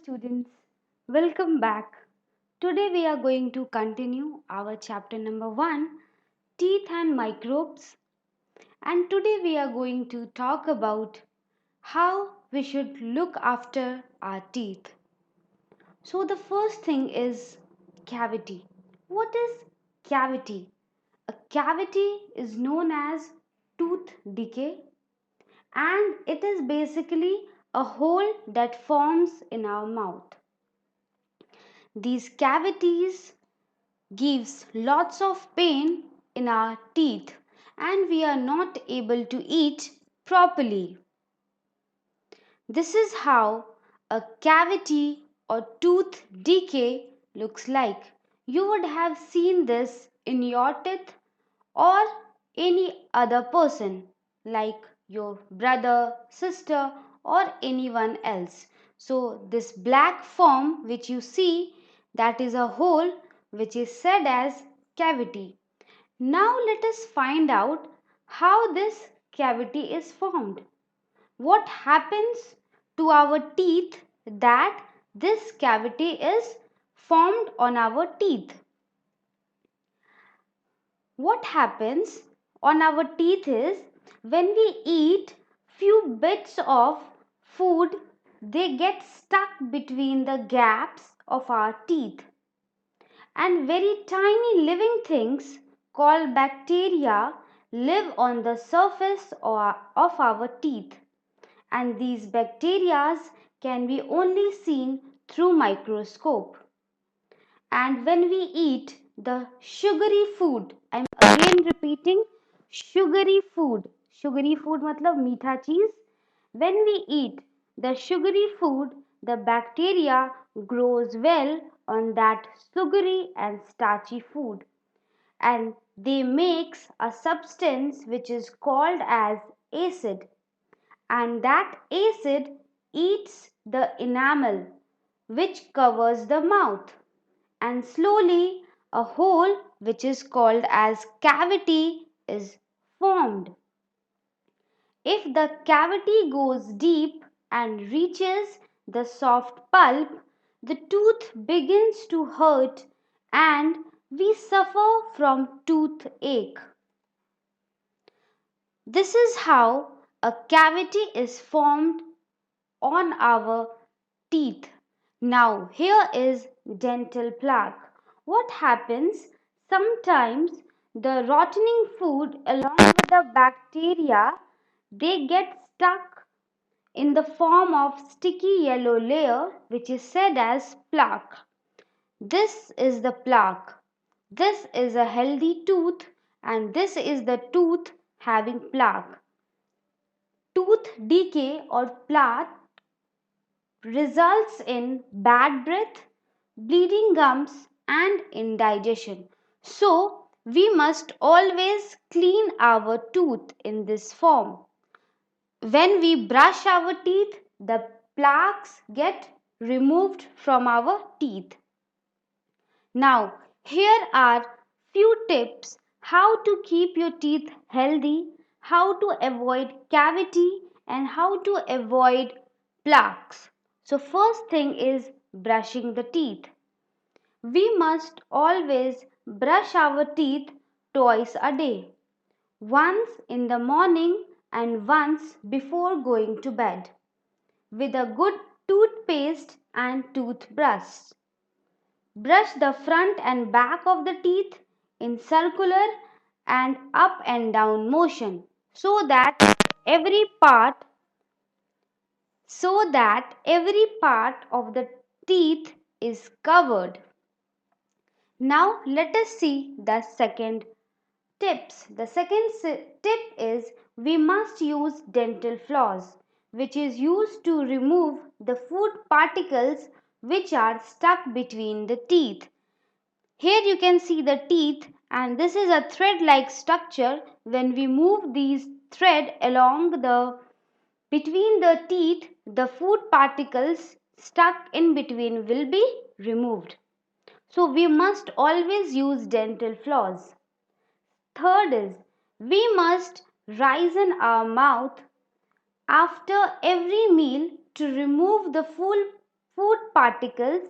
students, welcome back. Today we are going to continue our chapter number 1, Teeth and Microbes. And today we are going to talk about how we should look after our teeth. So the first thing is cavity. What is cavity? A cavity is known as tooth decay, and it is basically a hole that forms in our mouth. These cavities gives lots of pain in our teeth and we are not able to eat properly. This is how a cavity or tooth decay looks like. You would have seen this in your teeth or any other person like your brother, sister or anyone else. So this black form which you see, that is a hole which is said as cavity. Now let us find out how this cavity is formed. What happens to our teeth that this cavity is formed on our teeth? What happens on our teeth is when we eat few bits of food, they get stuck between the gaps of our teeth, and very tiny living things called bacteria live on the surface of our teeth, and these bacteria can be only seen through microscope. And when we eat the sugary food, I'm again repeating, sugary food matlab meetha cheez. When we eat the sugary food, the bacteria grows well on that sugary and starchy food, and they makes a substance which is called as acid, and that acid eats the enamel which covers the mouth, and slowly a hole which is called as cavity is formed. If the cavity goes deep and reaches the soft pulp, the tooth begins to hurt and we suffer from toothache. This is how a cavity is formed on our teeth. Now, here is dental plaque. What happens? Sometimes the rotting food along with the bacteria, they get stuck in the form of sticky yellow layer which is said as plaque. This is the plaque. This is a healthy tooth and this is the tooth having plaque. Tooth decay or plaque results in bad breath, bleeding gums and indigestion. So, we must always clean our tooth in this form. When we brush our teeth, the plaques get removed from our teeth. Now, here are few tips how to keep your teeth healthy, how to avoid cavity and how to avoid plaques. So first thing is brushing the teeth. We must always brush our teeth twice a day. Once in the morning and once before going to bed with a good toothpaste and toothbrush. Brush the front and back of the teeth in circular and up and down motion so that every part of the teeth is covered. Now let us see the second tips. The second tip is we must use dental floss, which is used to remove the food particles which are stuck between the teeth. Here you can see the teeth, and this is a thread like structure. When we move these thread along the between the teeth, the food particles stuck in between will be removed. So we must always use dental floss. Third is we must rise in our mouth after every meal to remove the food food particles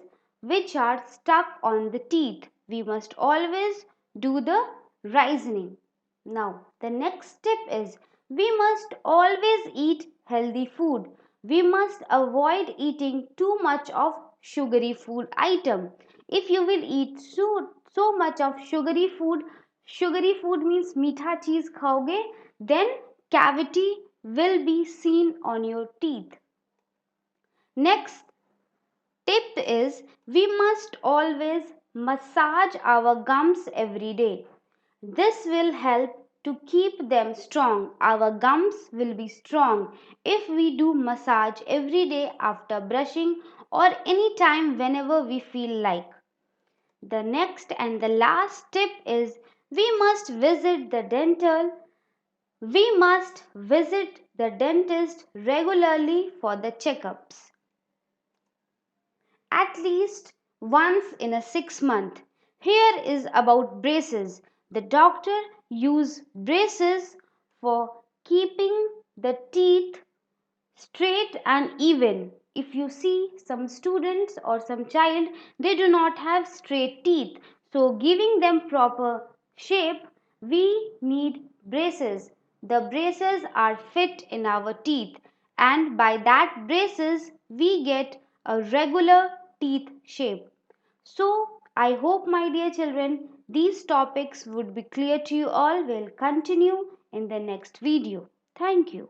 which are stuck on the teeth. We must always do the reasoning. Now, the next step is we must always eat healthy food. We must avoid eating too much of sugary food item. If you will eat so much of sugary food means मीठा चीज खाओगे, then cavity will be seen on your teeth. Next tip is we must always massage our gums every day. This will help to keep them strong. Our gums will be strong if we do massage every day after brushing or any time whenever we feel like. The next and the last tip is we must visit the dentist regularly for the checkups. At least once in a 6 month. Here is about braces. The doctor use braces for keeping the teeth straight and even. If you see some students or some child, they do not have straight teeth. So giving them proper shape, we need braces. The braces are fit in our teeth, and by that braces we get a regular teeth shape. So I hope, my dear children, these topics would be clear to you all. We'll continue in the next video. Thank you.